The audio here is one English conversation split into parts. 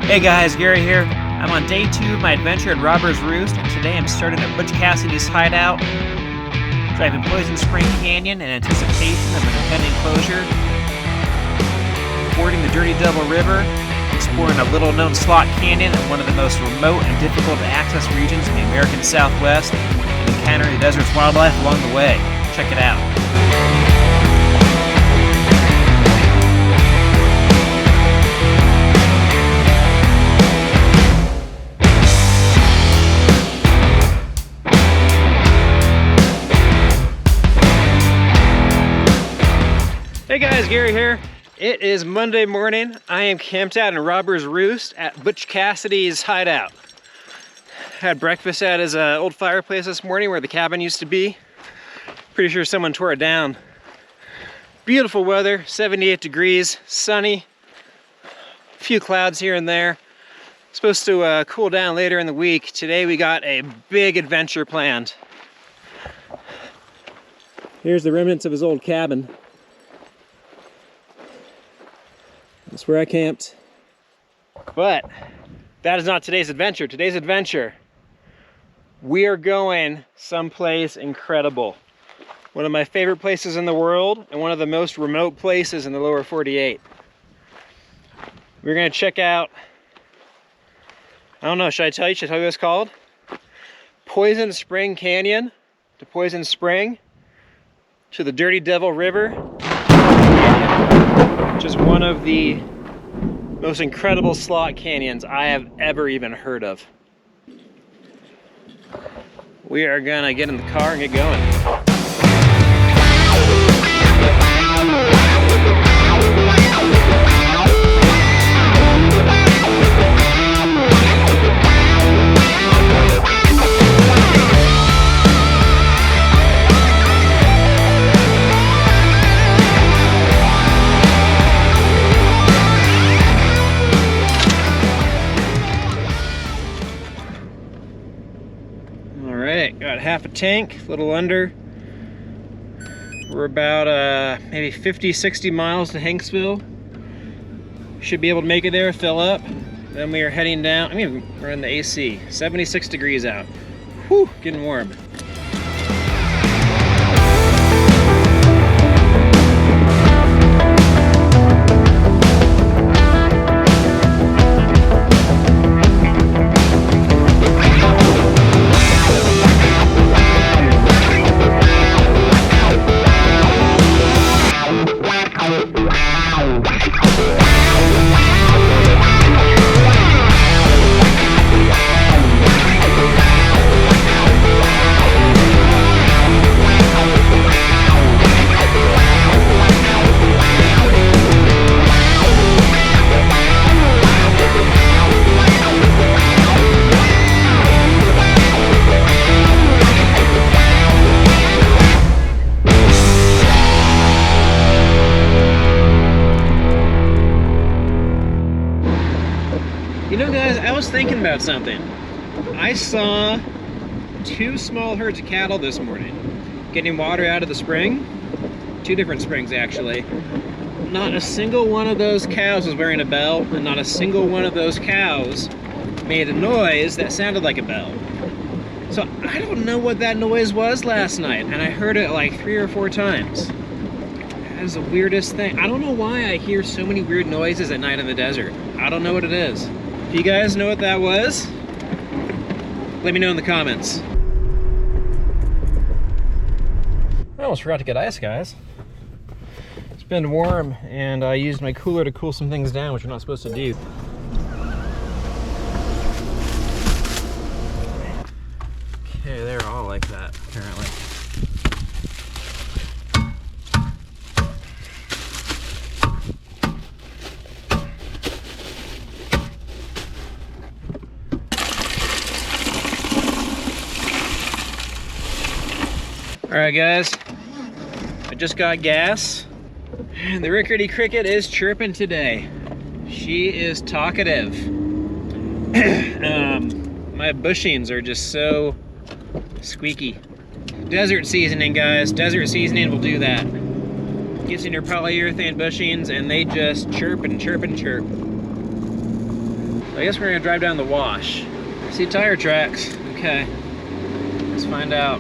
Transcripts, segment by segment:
Hey guys, Gary here. I'm on day 2 of my adventure at Robbers Roost, and today I'm starting at Butch Cassidy's hideout, driving Poison Spring Canyon in anticipation of an impending closure, fording the Dirty Devil River, exploring a little-known slot canyon in one of the most remote and difficult to access regions in the American Southwest, and encountering the desert's wildlife along the way. Check it out. Hey guys, Gary here. It is Monday morning. I am camped out in Robbers Roost at Butch Cassidy's hideout. Had breakfast at his old fireplace this morning where the cabin used to be. Pretty sure someone tore it down. Beautiful weather, 78 degrees, sunny, a few clouds here and there. Supposed to cool down later in the week. Today we got a big adventure planned. Here's the remnants of his old cabin. That's where I camped. But that is not today's adventure. Today's adventure, we are going someplace incredible. One of my favorite places in the world and one of the most remote places in the lower 48. We're gonna check out, I don't know, should I tell you what it's called? Poison Spring Canyon to Poison Spring to the Dirty Devil River. Which is one of the most incredible slot canyons I have ever even heard of. We are gonna get in the car and get going. Got half a tank, a little under. We're about maybe 50-60 miles to Hanksville. Should be able to make it there, fill up. Then we are heading down. I mean, we're in the AC, 76 degrees out. Whew, getting warm. You know guys, I was thinking about something. I saw 2 small herds of cattle this morning getting water out of the spring. 2 different springs actually. Not a single one of those cows was wearing a bell, and not a single one of those cows made a noise that sounded like a bell. So I don't know what that noise was last night, and I heard it like 3 or 4 times. That is the weirdest thing. I don't know why I hear so many weird noises at night in the desert. I don't know what it is. If you guys know what that was, let me know in the comments. I almost forgot to get ice, guys. It's been warm, and I used my cooler to cool some things down, which you're not supposed to do. Okay, they're all like that, apparently. Alright guys, I just got gas, and the Rickety Cricket is chirping today. She is talkative. My bushings are just so squeaky. Desert seasoning, guys. Desert seasoning will do that. Gets in your polyurethane bushings and they just chirp and chirp and chirp. I guess we're gonna drive down the wash. I see tire tracks. Okay, let's find out.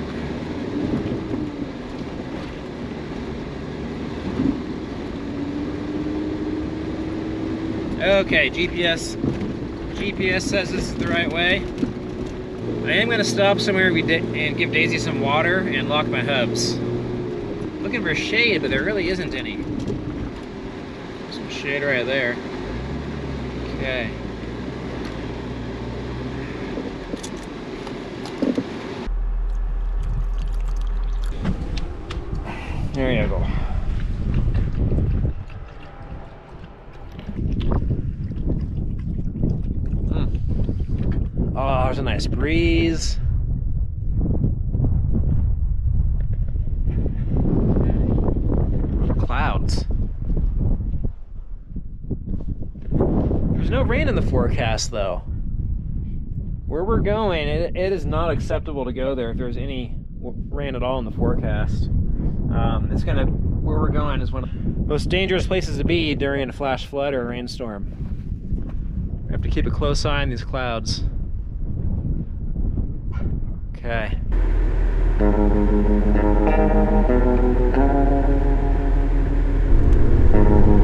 Okay, GPS says this is the right way. I am gonna stop somewhere and give Daisy some water and lock my hubs. Looking for shade, but there really isn't any. Some shade right there. Okay. There you go. Oh, there's a nice breeze. Clouds. There's no rain in the forecast, though. Where we're going, it is not acceptable to go there if there's any rain at all in the forecast. Where we're going is one of the most dangerous places to be during a flash flood or a rainstorm. We have to keep a close eye on these clouds. Okay.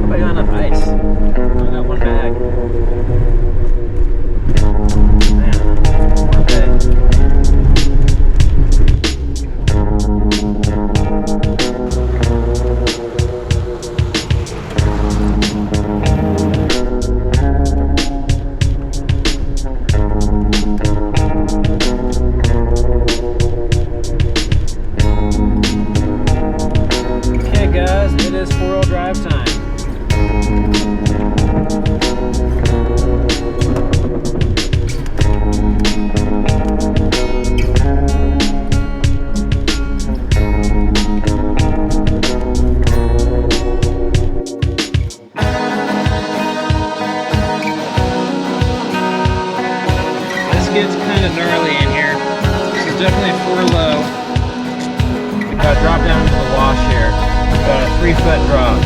Hope I got enough ice. I got one bag. Man, one bag. Gets kind of gnarly in here. This is definitely 4 low. We've got to drop down into the wash here. About a 3-foot drop.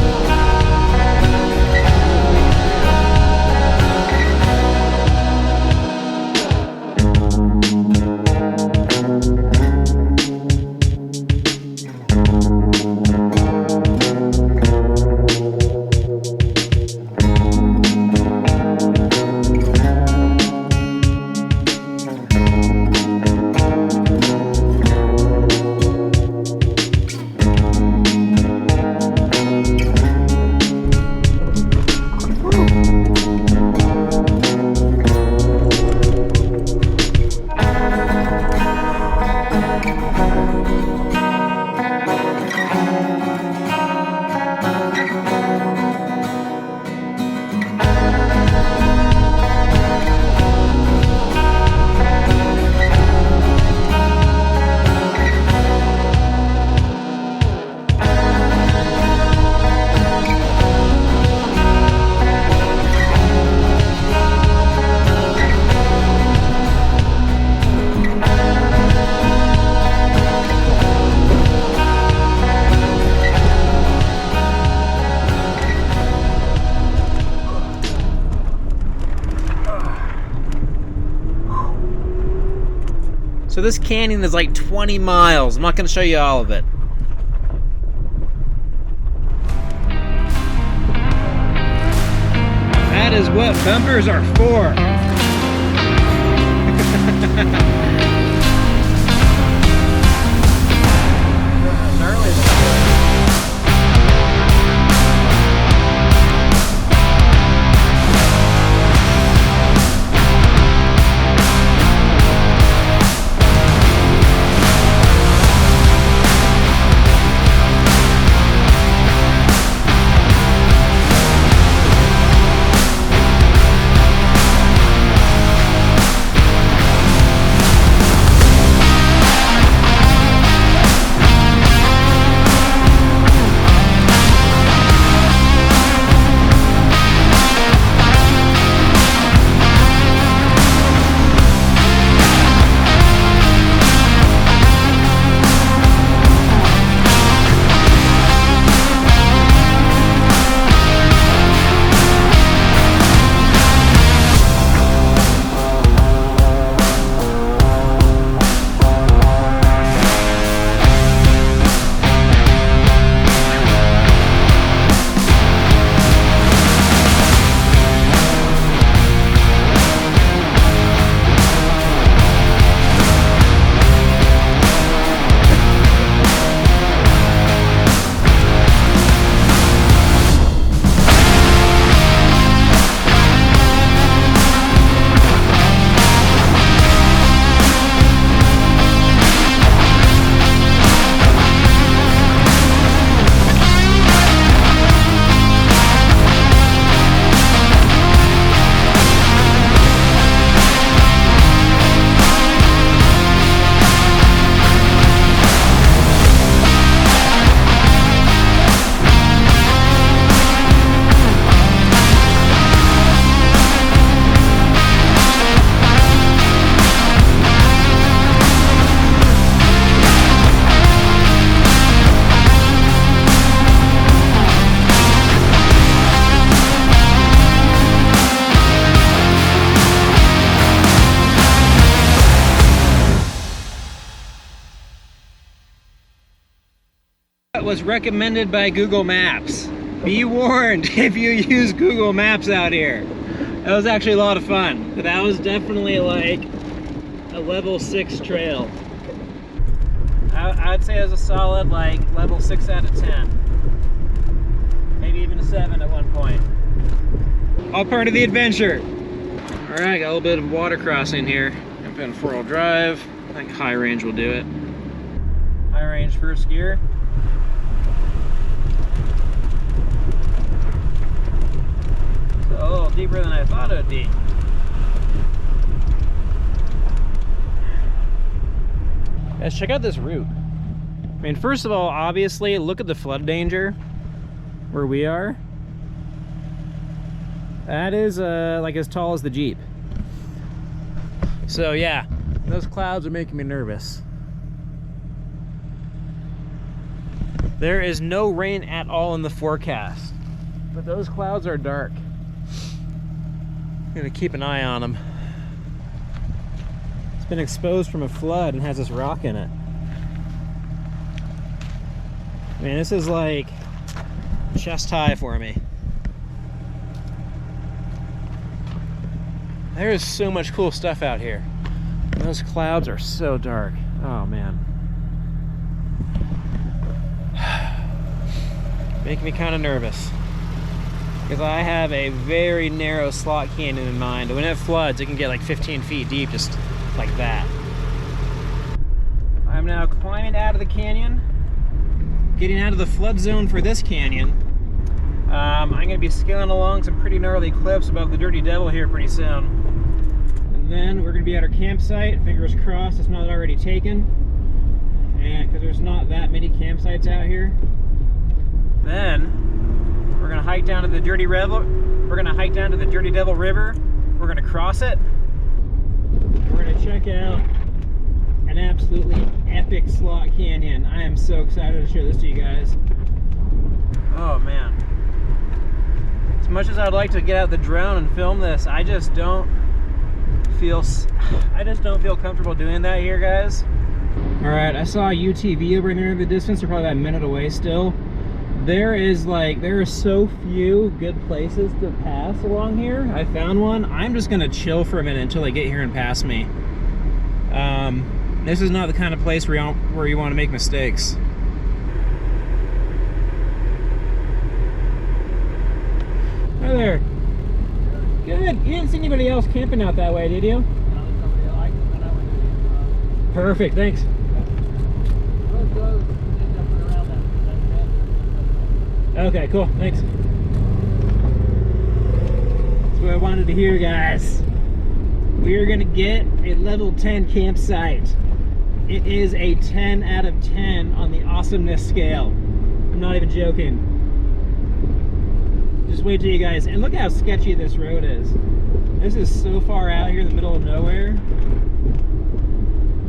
So this canyon is like 20 miles. I'm not going to show you all of it. That is what bumpers are for. was recommended by Google Maps. Be warned if you use Google Maps out here. That was actually a lot of fun. But that was definitely like a level 6 trail. I'd say it was a solid like level 6 out of 10. Maybe even a 7 at one point. All part of the adventure. All right, got a little bit of water crossing here. I'm putting 4-wheel drive. I think high range will do it. High range first gear. So a little deeper than I thought it would be. Guys, check out this route. I mean, first of all, obviously, look at the flood danger where we are. That is like as tall as the Jeep. So yeah, those clouds are making me nervous. There is no rain at all in the forecast, but those clouds are dark. I'm gonna keep an eye on them. It's been exposed from a flood and has this rock in it. Man, this is like chest high for me. There is so much cool stuff out here. Those clouds are so dark. Oh man. Make me kind of nervous. Because I have a very narrow slot canyon in mind. When it floods, it can get like 15 feet deep, just like that. I'm now climbing out of the canyon, getting out of the flood zone for this canyon. I'm going to be scaling along some pretty gnarly cliffs above the Dirty Devil here pretty soon. And then we're going to be at our campsite. Fingers crossed it's not already taken. And because there's not that many campsites out here. Then we're going to hike down to the Dirty Devil. We're going to hike down to the Dirty Devil River. We're going to cross it. We're going to check out an absolutely epic slot canyon. I am so excited to show this to you guys. Oh man. As much as I'd like to get out the drone and film this, I just don't feel comfortable doing that here, guys. All right, I saw a UTV over there in the distance. They're probably about a minute away still. There are so few good places to pass along here. I found one. I'm just gonna chill for a minute until they get here and pass me. This is not the kind of place where you want to make mistakes. Hi there. Good. You didn't see anybody else camping out that way, did you? Perfect, thanks. Okay, cool, thanks. That's what I wanted to hear, guys. We are gonna get a level 10 campsite. It is a 10 out of 10 on the awesomeness scale. I'm not even joking. Just wait till you guys, and look how sketchy this road is. This is so far out here in the middle of nowhere.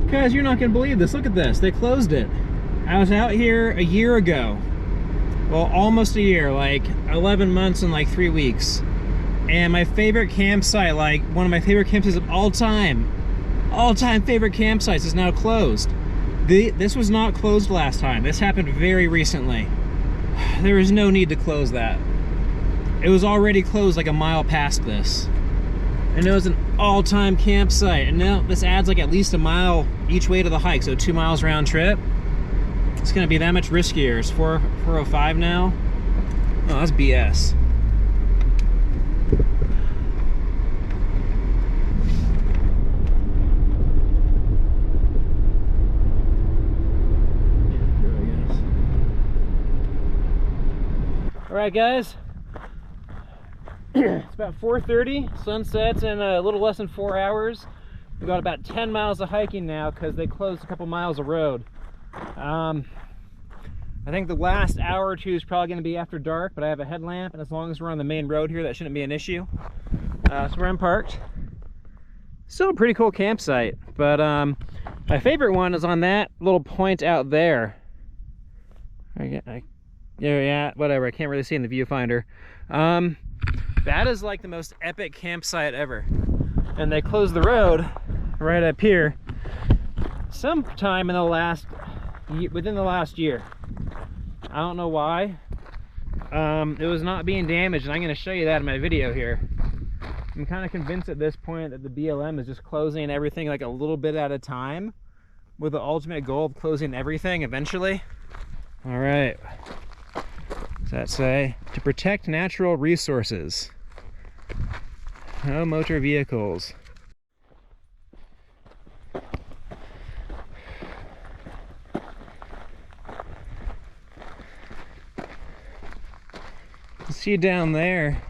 Guys, you're not gonna believe this. Look at this, they closed it. I was out here a year ago. Well, almost a year, like 11 months and like 3 weeks. And my favorite campsite, like one of my favorite campsites of all time favorite campsites is now closed. This was not closed last time. This happened very recently. There was no need to close that. It was already closed like a mile past this. And it was an all-time campsite. And now this adds like at least a mile each way to the hike, so 2 miles round trip. It's gonna be that much riskier. It's 405 now. Oh, that's BS. All right, guys. It's about 4:30. Sun sets in a little less than 4 hours. We've got about 10 miles of hiking now because they closed a couple miles of road. I think the last hour or two is probably going to be after dark, but I have a headlamp, and as long as we're on the main road here, that shouldn't be an issue. So where I'm parked. Still a pretty cool campsite, but my favorite one is on that little point out there. Yeah, whatever, I can't really see in the viewfinder. That is like the most epic campsite ever. And they closed the road right up here sometime in the within the last year. I don't know why. It was not being damaged, and I'm going to show you that in my video here. I'm kind of convinced at this point that the BLM is just closing everything like a little bit at a time, with the ultimate goal of closing everything eventually. All right. What's that say? To protect natural resources. No motor vehicles. See down there,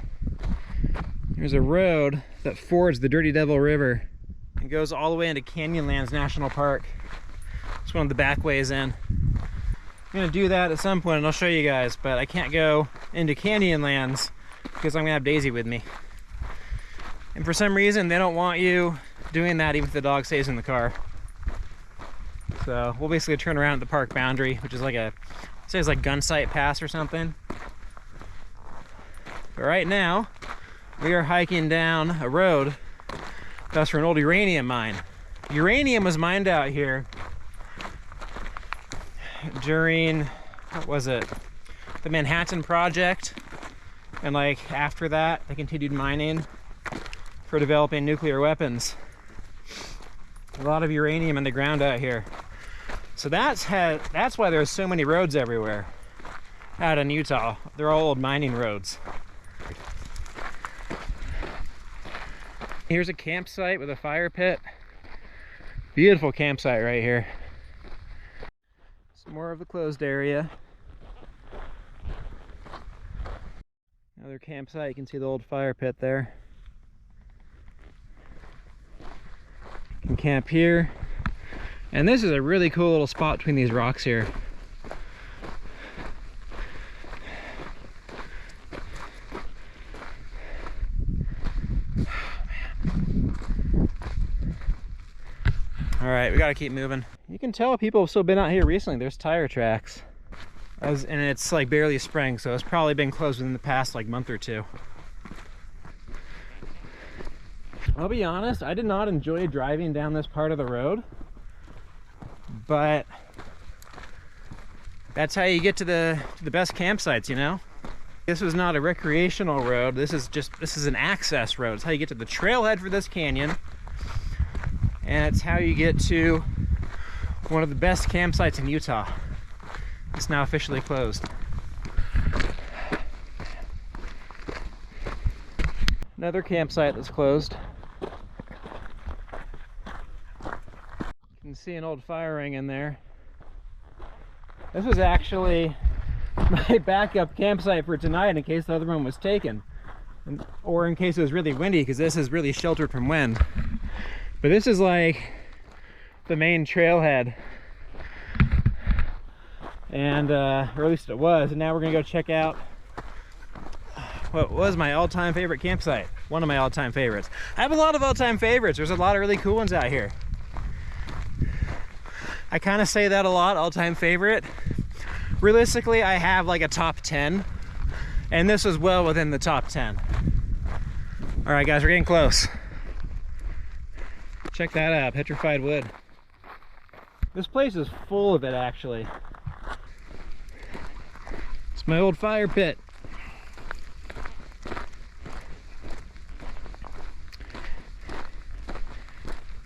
there's a road that fords the Dirty Devil River and goes all the way into Canyonlands National Park. It's one of the back ways in. I'm gonna do that at some point and I'll show you guys, but I can't go into Canyonlands because I'm gonna have Daisy with me. And for some reason, they don't want you doing that even if the dog stays in the car. So we'll basically turn around at the park boundary, which is like a, it says like Gunsight Pass or something. But right now, we are hiking down a road that's for an old uranium mine. Uranium was mined out here during, what was it, the Manhattan Project, and like after that they continued mining for developing nuclear weapons. A lot of uranium in the ground out here. So that's why there's so many roads everywhere out in Utah. They're all old mining roads. Here's a campsite with a fire pit. Beautiful campsite right here. Some more of the closed area. Another campsite, you can see the old fire pit there. You can camp here. And this is a really cool little spot between these rocks here. Alright, we gotta keep moving. You can tell people have still been out here recently. There's tire tracks. And it's like barely spring, so it's probably been closed within the past like month or two. I'll be honest, I did not enjoy driving down this part of the road, but that's how you get to the best campsites, you know? This was not a recreational road. This is an access road. It's how you get to the trailhead for this canyon. And it's how you get to one of the best campsites in Utah. It's now officially closed. Another campsite that's closed. You can see an old fire ring in there. This was actually my backup campsite for tonight in case the other one was taken. Or in case it was really windy, because this is really sheltered from wind. But this is like the main trailhead, and or at least it was. And now we're gonna go check out what was my all-time favorite campsite. One of my all-time favorites. I have a lot of all-time favorites. There's a lot of really cool ones out here. I kind of say that a lot, all-time favorite. Realistically, I have like a top 10, and this is well within the top 10. All right, guys, we're getting close. Check that out, petrified wood. This place is full of it, actually. It's my old fire pit.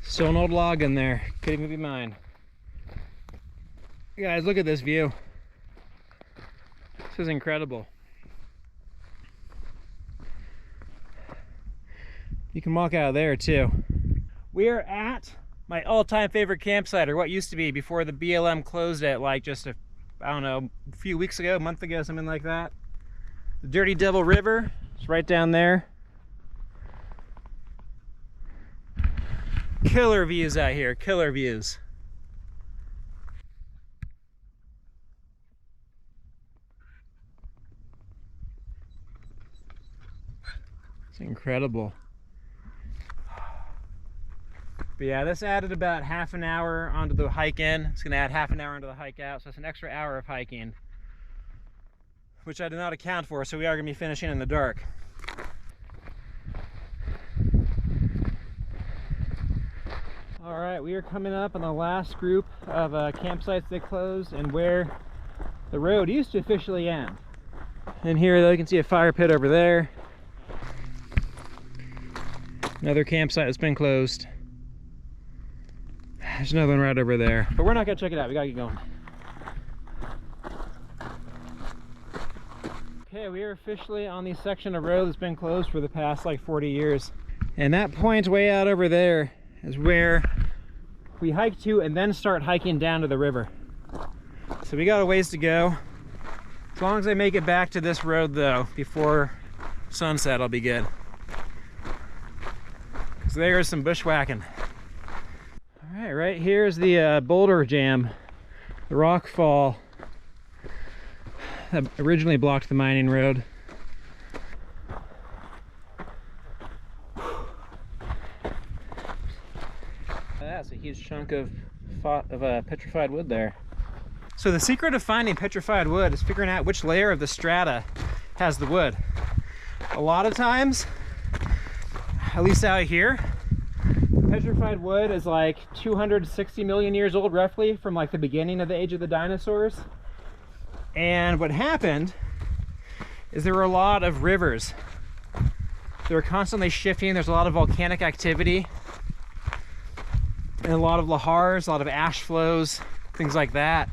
Still an old log in there. Could even be mine. Guys, look at this view. This is incredible. You can walk out of there too. We are at my all-time favorite campsite, or what used to be before the BLM closed it, like just I don't know, a few weeks ago, a month ago, something like that. The Dirty Devil River, it's right down there. Killer views out here, killer views. It's incredible. But yeah, this added about half an hour onto the hike in. It's gonna add half an hour onto the hike out, so it's an extra hour of hiking, which I did not account for, so we are gonna be finishing in the dark. All right, we are coming up on the last group of campsites they closed, and where the road used to officially end. And here though, you can see a fire pit over there. Another campsite that's been closed. There's another one right over there, but we're not gonna check it out. We gotta get going. Okay, we are officially on the section of road that's been closed for the past like 40 years. And that point way out over there is where we hike to and then start hiking down to the river. So we got a ways to go. As long as I make it back to this road though, before sunset, I'll be good. So there's some bushwhacking. All right, right here is the boulder jam, the rock fall that originally blocked the mining road. That's a huge chunk of petrified wood there. So the secret of finding petrified wood is figuring out which layer of the strata has the wood. A lot of times, at least out here, petrified wood is like 260 million years old roughly, from like the beginning of the age of the dinosaurs. And what happened is there were a lot of rivers. They were constantly shifting. There's a lot of volcanic activity and a lot of lahars, a lot of ash flows, things like that.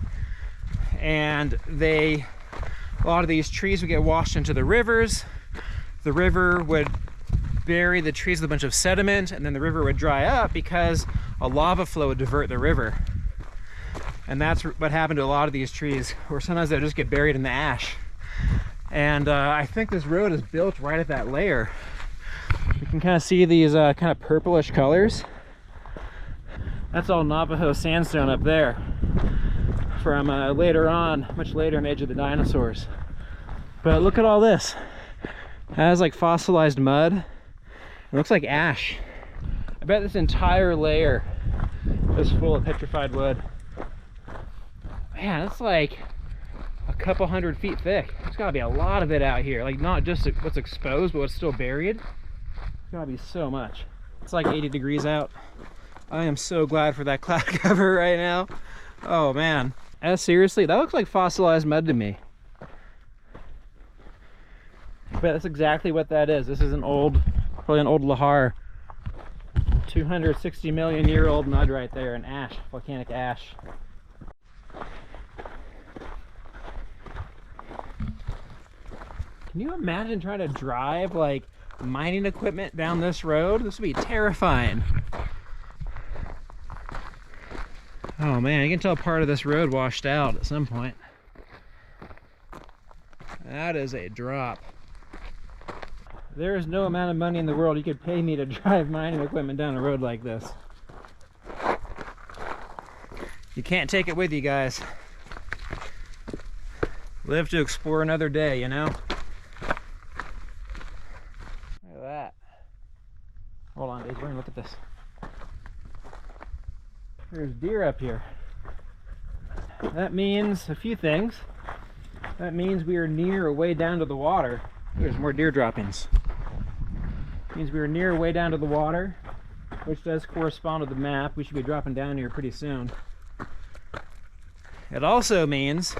And a lot of these trees would get washed into the rivers. The river would bury the trees with a bunch of sediment, and then the river would dry up because a lava flow would divert the river. And that's what happened to a lot of these trees, where sometimes they'll just get buried in the ash. And I think this road is built right at that layer. You can kind of see these kind of purplish colors. That's all Navajo sandstone up there from later on, much later in the age of the dinosaurs. But look at all this. It has like fossilized mud. It looks like ash. I bet this entire layer is full of petrified wood. Man, that's like a couple 100 feet thick. There's gotta be a lot of it out here. Like not just what's exposed, but what's still buried. There's gotta be so much. It's like 80 degrees out. I am so glad for that cloud cover right now. Oh man. Seriously, that looks like fossilized mud to me. But that's exactly what that is. This is an old, probably an old lahar. 260 million year old mud right there, and ash, volcanic ash. Can you imagine trying to drive like mining equipment down this road? This would be terrifying. Oh man, you can tell part of this road washed out at some point. That is a drop. There is no amount of money in the world you could pay me to drive mining equipment down a road like this. You can't take it with you, guys. Live to explore another day, you know? Look at that. Hold on, Daisy, we're gonna look at this. There's deer up here. That means a few things. That means we are near or way down to the water. There's more deer droppings. Means we are near or way down to the water, which does correspond with the map. We should be dropping down here pretty soon. It also means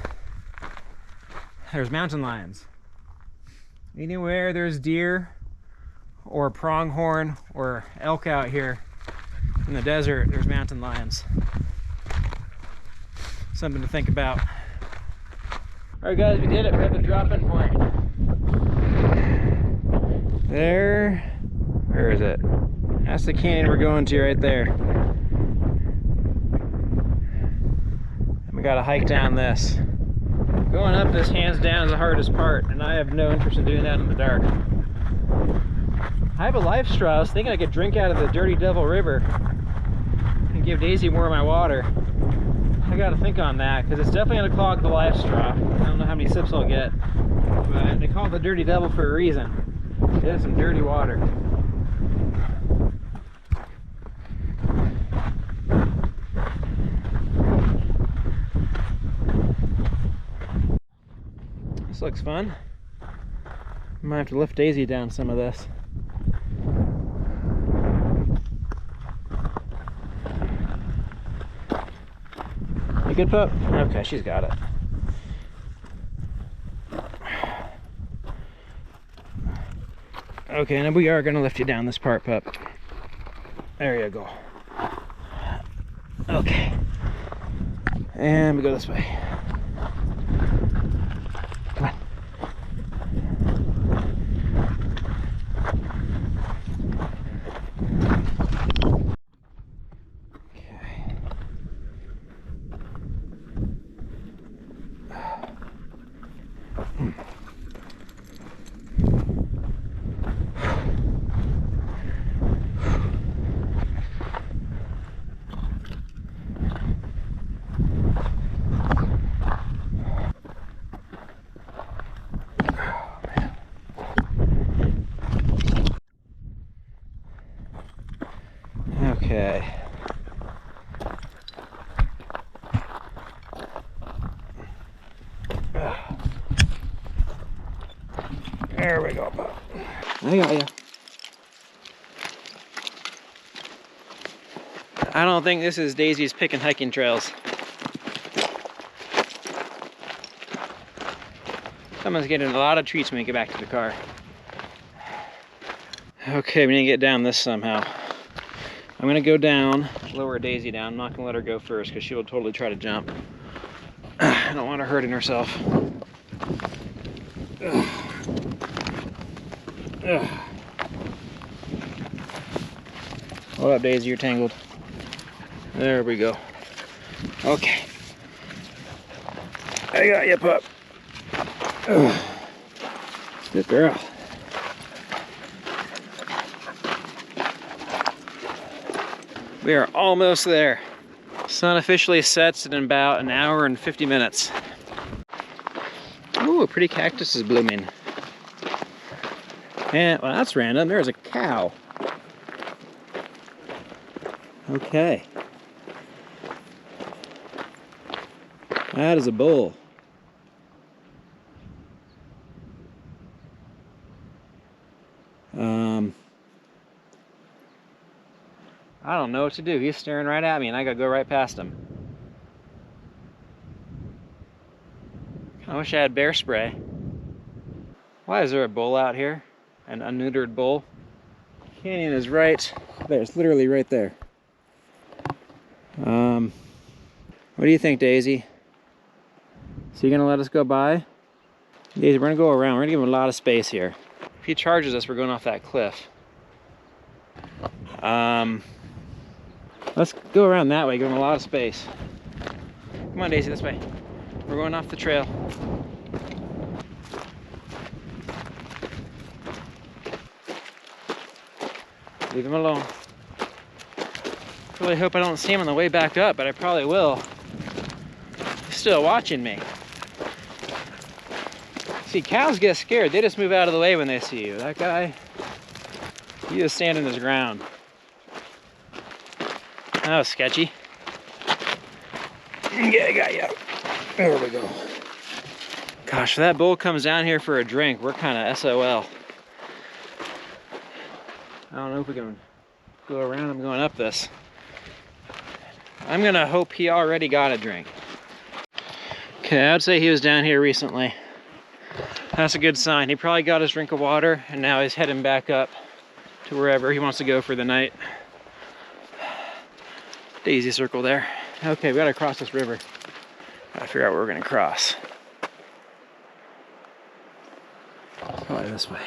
there's mountain lions. Anywhere there's deer or pronghorn or elk out here in the desert, there's mountain lions. Something to think about. Alright guys, we did it. We're at the drop-in point. There, where is it? That's the canyon we're going to right there. And we gotta hike down this. Going up this hands down is the hardest part, and I have no interest in doing that in the dark. I have a life straw. I was thinking I could drink out of the Dirty Devil River and give Daisy more of my water. I gotta think on that, because it's definitely gonna clog the life straw. I don't know how many sips I'll get, but they call it the Dirty Devil for a reason. It is some dirty water. This looks fun. I might have to lift Daisy down some of this. You good, pup? Okay, she's got it. Okay, and we are gonna lift you down this part, pup. There you go. Okay. And we go this way. Come on. Okay. Okay. There we go, pup. I got you. I don't think this is Daisy's pick and hiking trails. Someone's getting a lot of treats when we get back to the car. Okay, we need to get down this somehow. I'm gonna go down, lower Daisy down. I'm not gonna let her go first because she will totally try to jump. I don't want her hurting herself. Ugh. Ugh. Hold up, Daisy, you're tangled. There we go. Okay. I got you, pup. Ugh. Good girl. We are almost there. Sun officially sets in about an hour and 50 minutes. Ooh, a pretty cactus is blooming. And, well, that's random. There's a cow. Okay. That is a bull. I don't know what to do. He's staring right at me and I gotta go right past him. I wish I had bear spray. Why is there a bull out here? An unneutered bull? Canyon is right there. It's literally right there. What do you think, Daisy? So you gonna let us go by? Daisy, we're gonna go around. We're gonna give him a lot of space here. If he charges us, we're going off that cliff. Let's go around that way, give him a lot of space. Come on, Daisy, this way. We're going off the trail. Leave him alone. Really hope I don't see him on the way back up, but I probably will. He's still watching me. See, cows get scared. They just move out of the way when they see you. That guy, he is standing his ground. That was sketchy. Yeah, I got you. There we go. Gosh, if that bull comes down here for a drink, we're kind of SOL. I don't know if we can go around him going up this. I'm gonna hope he already got a drink. Okay, I'd say he was down here recently. That's a good sign. He probably got his drink of water and now he's heading back up to wherever he wants to go for the night. Daisy circle there. Okay, we gotta cross this river. Gotta figure out where we're gonna cross. Probably this way.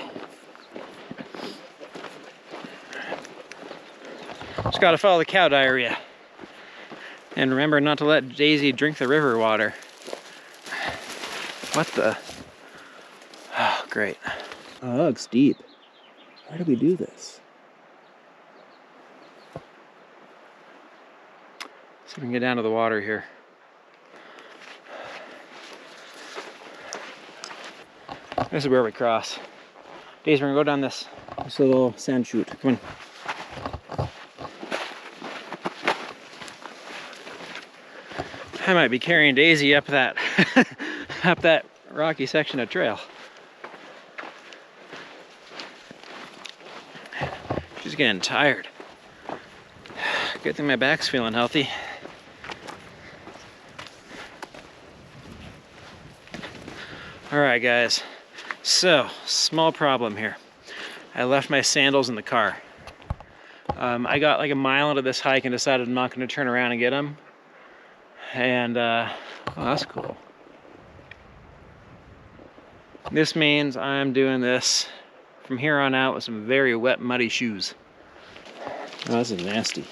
Just gotta follow the cow diarrhea. And remember not to let Daisy drink the river water. What the? Oh, great. Oh, it's deep. Why do we do this? See if we can get down to the water here. This is where we cross. Daisy, we're gonna go down this little sand chute. Come on. I might be carrying Daisy up that up that rocky section of trail. She's getting tired. Good thing my back's feeling healthy. All right, guys. So, small problem here. I left my sandals in the car. I got like a mile into this hike and decided I'm not going to turn around and get them. And, oh, that's cool. This means I'm doing this from here on out with some very wet, muddy shoes. Oh, this is nasty.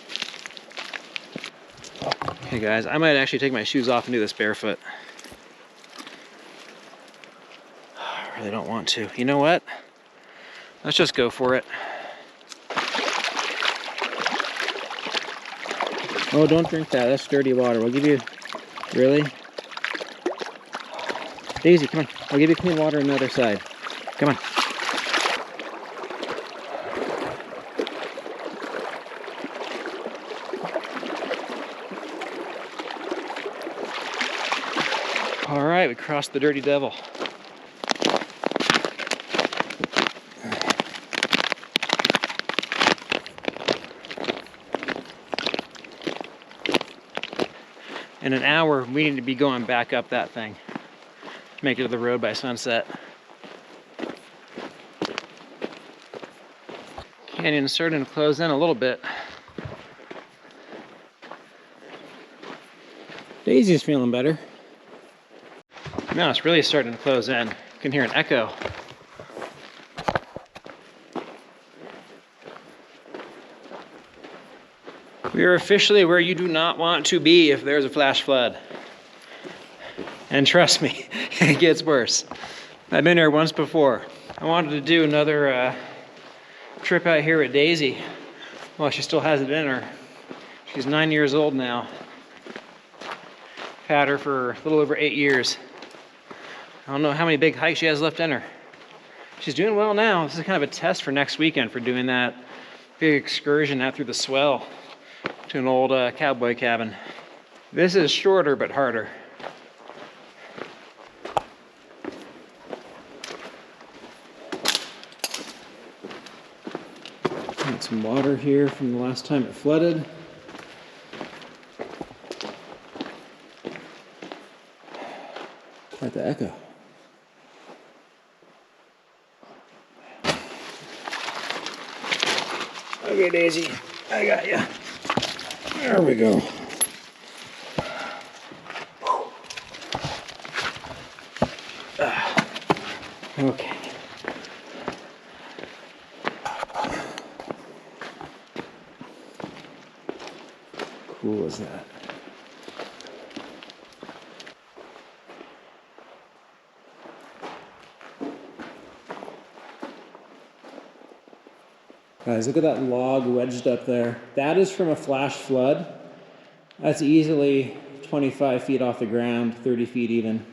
Okay guys, I might actually take my shoes off and do this barefoot. I really don't want to. You know what? Let's just go for it. Oh, don't drink that. That's dirty water. We'll give you... Really? Daisy, come on. I'll give you clean water on the other side. Come on. All right, we crossed the Dirty Devil. In an hour, we need to be going back up that thing. Make it to the road by sunset. Canyon's starting to close in a little bit. Daisy's feeling better. No, it's really starting to close in. You can hear an echo. We are officially where you do not want to be if there's a flash flood. And trust me, it gets worse. I've been here once before. I wanted to do another trip out here with Daisy. Well, she still hasn't been her. She's 9 years old now. Had her for a little over 8 years. I don't know how many big hikes she has left in her. She's doing well now. This is kind of a test for next weekend for doing that big excursion out through the swell to an old cowboy cabin. This is shorter but harder. Got some water here from the last time it flooded. Quite the echo. Okay, Daisy, I got you. There we go. Okay. Cool is that? Guys, look at that log wedged up there. That is from a flash flood. That's easily 25 feet off the ground, 30 feet even.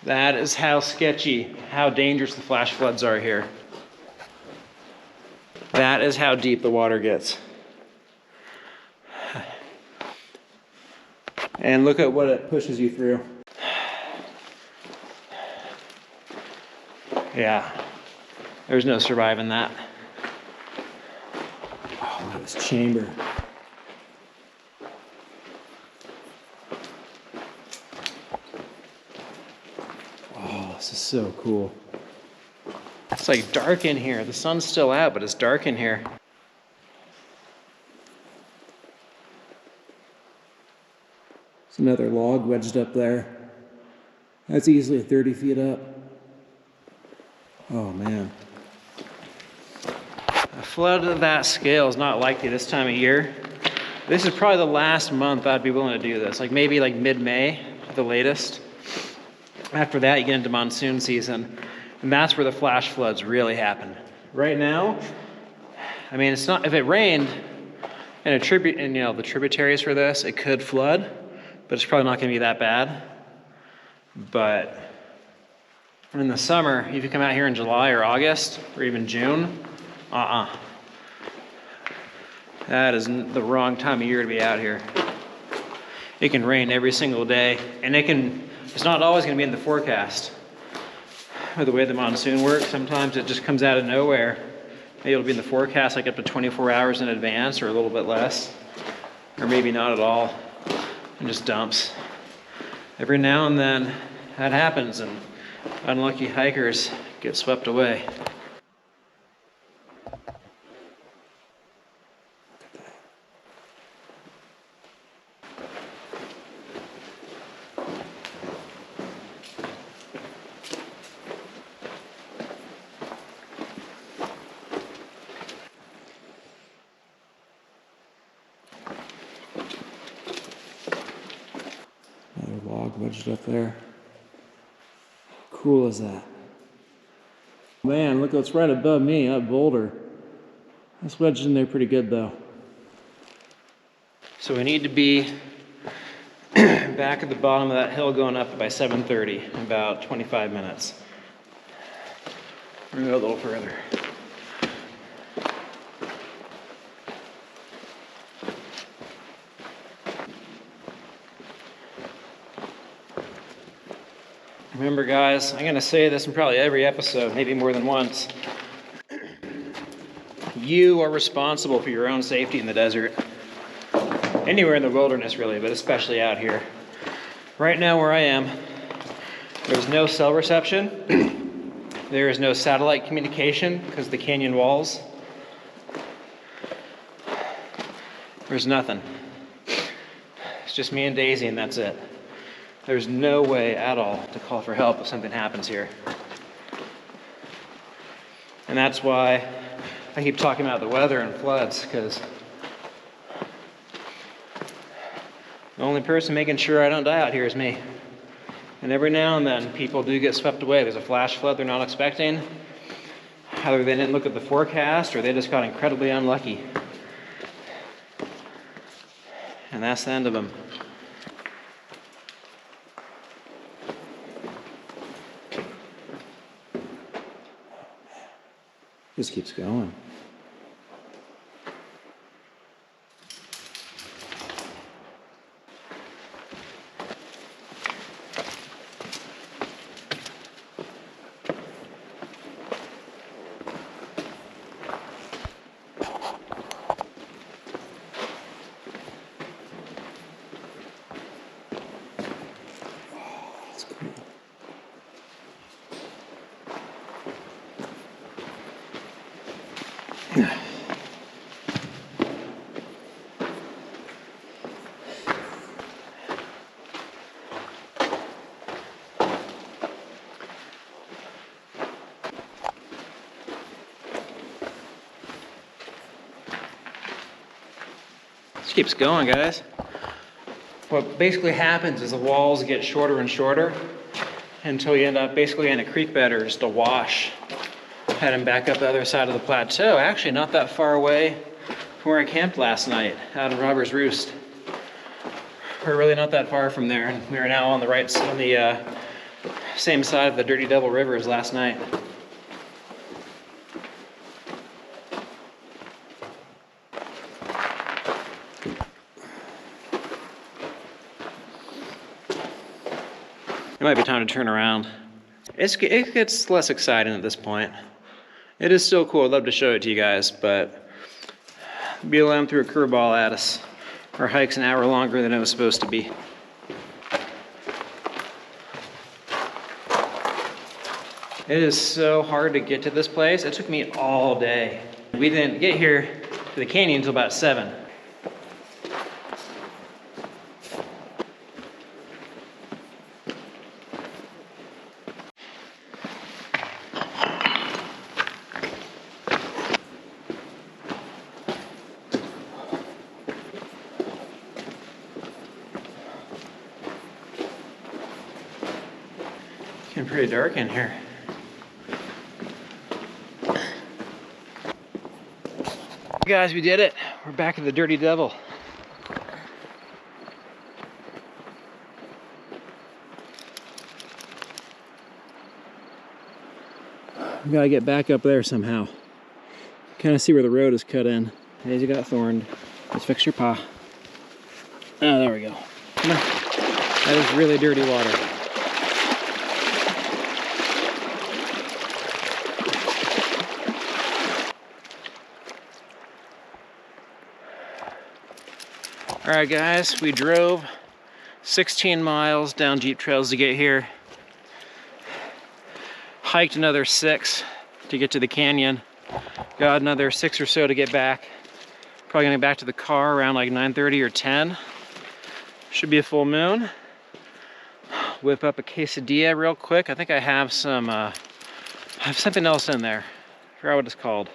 That is how sketchy, how dangerous the flash floods are here. That is how deep the water gets. And look at what it pushes you through. Yeah. There's no surviving that. Oh, look at this chamber. Oh, this is so cool. It's like dark in here. The sun's still out, but it's dark in here. There's another log wedged up there. That's easily 30 feet up. Oh, man. A flood of that scale is not likely this time of year. This is probably the last month I'd be willing to do this, like maybe like mid-May, the latest. After that, you get into monsoon season, and that's where the flash floods really happen. Right now, I mean, it's not, if it rained and the tributaries for this, it could flood, but it's probably not going to be that bad. But in the summer, if you come out here in July or August or even June, that is the wrong time of year to be out here. It can rain every single day, and it's not always going to be in the forecast. Or the way the monsoon works, sometimes it just comes out of nowhere. Maybe it'll be in the forecast like up to 24 hours in advance or a little bit less, or maybe not at all, and just dumps. Every now and then that happens, and unlucky hikers get swept away. Another log wedged up there. Cool is that? Man, look what's right above me, that boulder. That's wedged in there pretty good though. So we need to be back at the bottom of that hill going up by 7:30, in about 25 minutes. We're gonna go a little further. Remember guys, I'm gonna say this in probably every episode, maybe more than once. You are responsible for your own safety in the desert. Anywhere in the wilderness really, but especially out here. Right now where I am, there's no cell reception. There is no satellite communication because the canyon walls. There's nothing. It's just me and Daisy and that's it. There's no way at all to call for help if something happens here. And that's why I keep talking about the weather and floods, because the only person making sure I don't die out here is me. And every now and then people do get swept away. There's a flash flood they're not expecting. Either they didn't look at the forecast or they just got incredibly unlucky. And that's the end of them. Just keeps going. Just keeps going, guys. What basically happens is the walls get shorter and shorter until you end up basically in a creek bed or just a wash heading back up the other side of the plateau. Actually, not that far away from where I camped last night out in Robbers Roost. We're really not that far from there, and we are now on the same side of the Dirty Devil River as last night. It might be time to turn around. It gets less exciting at this point. It is still cool. I'd love to show it to you guys, but BLM threw a curveball at us. Our hike's an hour longer than it was supposed to be. It is so hard to get to this place. It took me all day. We didn't get here to the canyon until about 7. Getting pretty dark in here. Guys, we did it. We're back at the Dirty Devil. We gotta get back up there somehow. Kind of see where the road is cut in. Daisy got thorned. Let's fix your paw. Oh, there we go. Come on. That is really dirty water. All right, guys, we drove 16 miles down Jeep trails to get here. hiked another 6 to get to the canyon. Got another 6 or so to get back. Probably gonna get back to the car around like 9:30 or 10. Should be a full moon. Whip up a quesadilla real quick. I think I have some, I have something else in there. I forgot what it's called.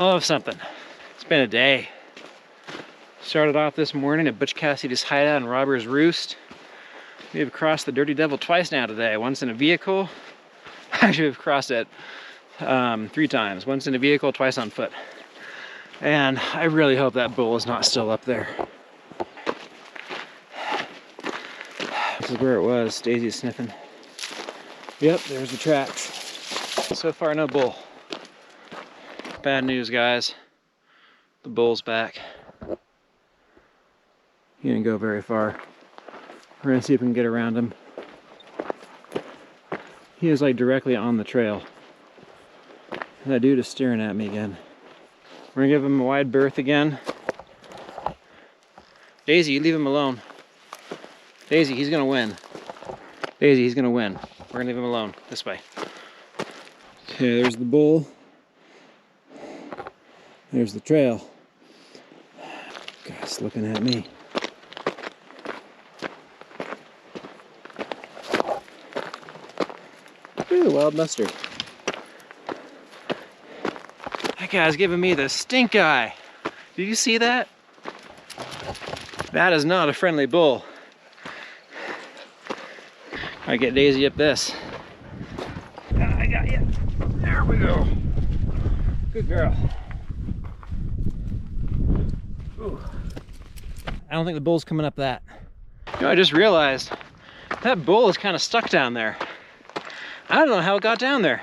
I'll have something. It's been a day. Started off this morning at Butch Cassidy's hideout in Robber's Roost. We've crossed the Dirty Devil twice now today. Once in a vehicle. Actually, we've crossed it 3 times. Once in a vehicle, twice on foot. And I really hope that bull is not still up there. This is where it was. Daisy's sniffing. Yep, there's the tracks. So far, no bull. Bad news, guys. The bull's back. He didn't go very far. We're gonna see if we can get around him. He is like directly on the trail. That dude is staring at me again. We're gonna give him a wide berth again. Daisy, you leave him alone. Daisy, he's gonna win. Daisy, he's gonna win. We're gonna leave him alone. This way. Okay, there's the bull. There's the trail. Guy's looking at me. Ooh, wild mustard. That guy's giving me the stink eye. Did you see that? That is not a friendly bull. I get Daisy up this. I got you. There we go. Good girl. Ooh. I don't think the bull's coming up that. You know, I just realized that bull is kind of stuck down there. I don't know how it got down there.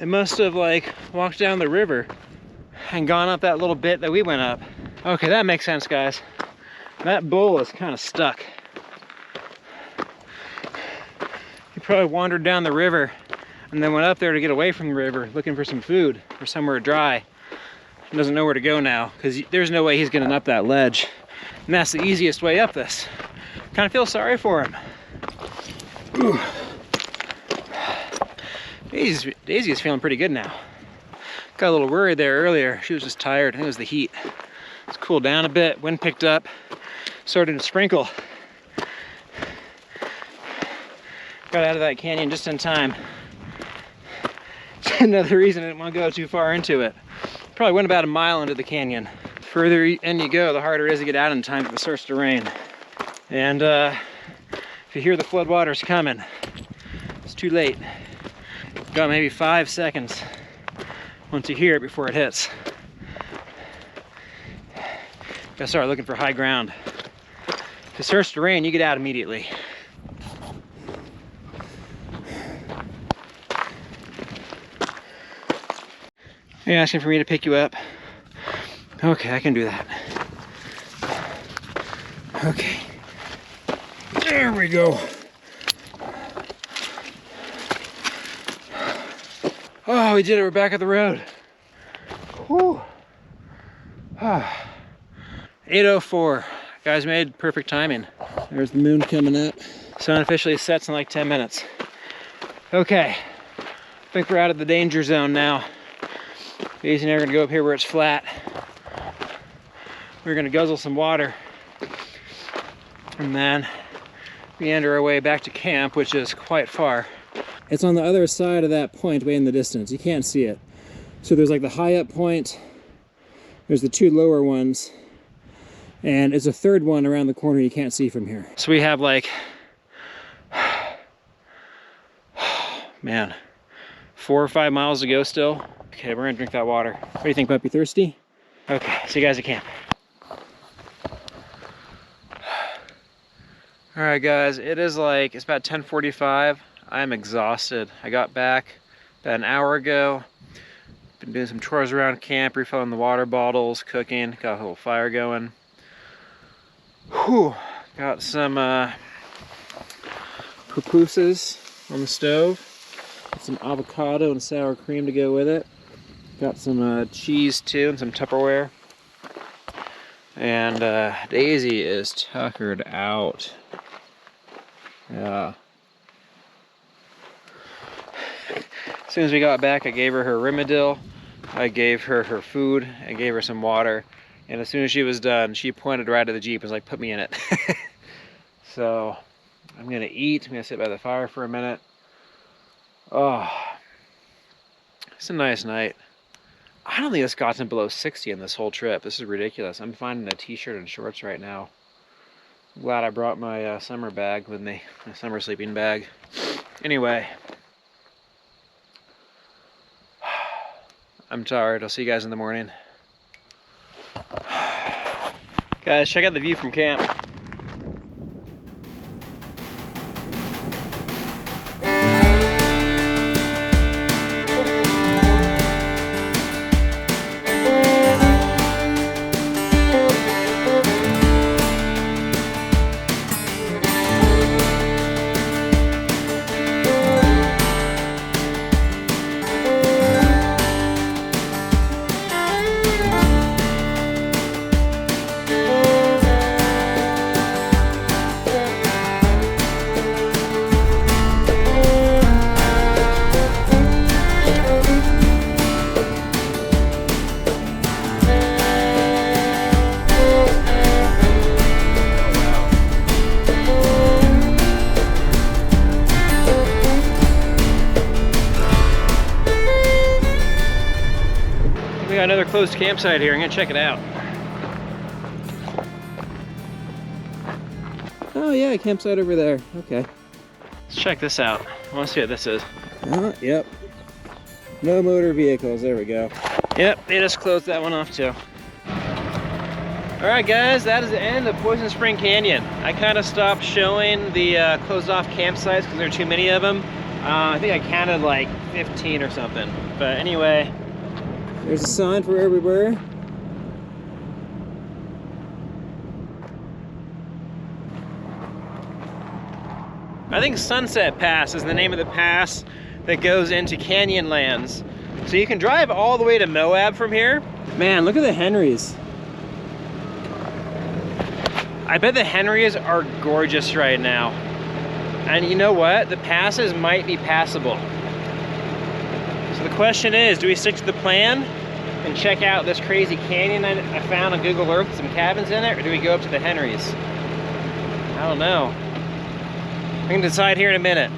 It must have like walked down the river and gone up that little bit that we went up. Okay, that makes sense, guys. That bull is kind of stuck. He probably wandered down the river and then went up there to get away from the river, looking for some food or somewhere dry. He doesn't know where to go now because there's no way he's getting up that ledge. And that's the easiest way up this. Kind of feel sorry for him. Ooh. Daisy is feeling pretty good now. Got a little worried there earlier. She was just tired. I think it was the heat. It's cooled down a bit. Wind picked up. Started to sprinkle. Got out of that canyon just in time. Another reason I didn't want to go too far into it. Probably went about a mile into the canyon. The further in you go, the harder it is to get out in time if it starts to rain. And if you hear the floodwaters coming, it's too late. Got maybe 5 seconds once you hear it before it hits. Gotta start looking for high ground. If it starts to rain, you get out immediately. Are you asking for me to pick you up? Okay, I can do that. Okay. There we go. Oh, we did it. We're back at the road. Whew. 8:04. Guys made perfect timing. There's the moon coming up. Sun officially sets in like 10 minutes. Okay. I think we're out of the danger zone now. Daisy and I are gonna go up here where it's flat. We're gonna guzzle some water. And then meander our way back to camp, which is quite far. It's on the other side of that point way in the distance. You can't see it. So there's like the high up point. There's the 2 lower ones. And it's a 3rd one around the corner you can't see from here. So we have like, man, 4 or 5 miles to go still. Okay, we're gonna drink that water. What do you think, puppy? Thirsty? Okay, see you guys at camp. All right, guys, it is like, it's about 10:45. I'm exhausted. I got back about an hour ago. Been doing some chores around camp, refilling the water bottles, cooking, got a little fire going. Whew, got some pupusas on the stove. Got some avocado and sour cream to go with it. Got some cheese too and some Tupperware. And Daisy is tuckered out. Yeah. As soon as we got back, I gave her her Rimadyl, I gave her her food, I gave her some water, and as soon as she was done, she pointed right at the Jeep and was like, put me in it. So I'm gonna eat, I'm gonna sit by the fire for a minute. Oh, it's a nice night. I don't think it's gotten below 60 in this whole trip. This is ridiculous. I'm finding a t-shirt and shorts right now. I'm glad I brought my summer bag with me, my summer sleeping bag. Anyway, I'm tired. I'll see you guys in the morning. Guys, check out the view from camp. We got another closed campsite here. I'm gonna check it out. Oh yeah, campsite over there. Okay. Let's check this out. I want to see what this is. Yep. No motor vehicles. There we go. Yep, they just closed that one off too. All right, guys, that is the end of Poison Spring Canyon. I kind of stopped showing the closed off campsites because there are too many of them. I think I counted like 15 or something. But anyway, there's a sign for where we were. I think Sunset Pass is the name of the pass that goes into Canyonlands. So you can drive all the way to Moab from here. Man, look at the Henrys. I bet the Henrys are gorgeous right now. And you know what? The passes might be passable. So the question is, do we stick to the plan and check out this crazy canyon I found on Google Earth with some cabins in it, or do we go up to the Henrys? I don't know. I'm gonna decide here in a minute.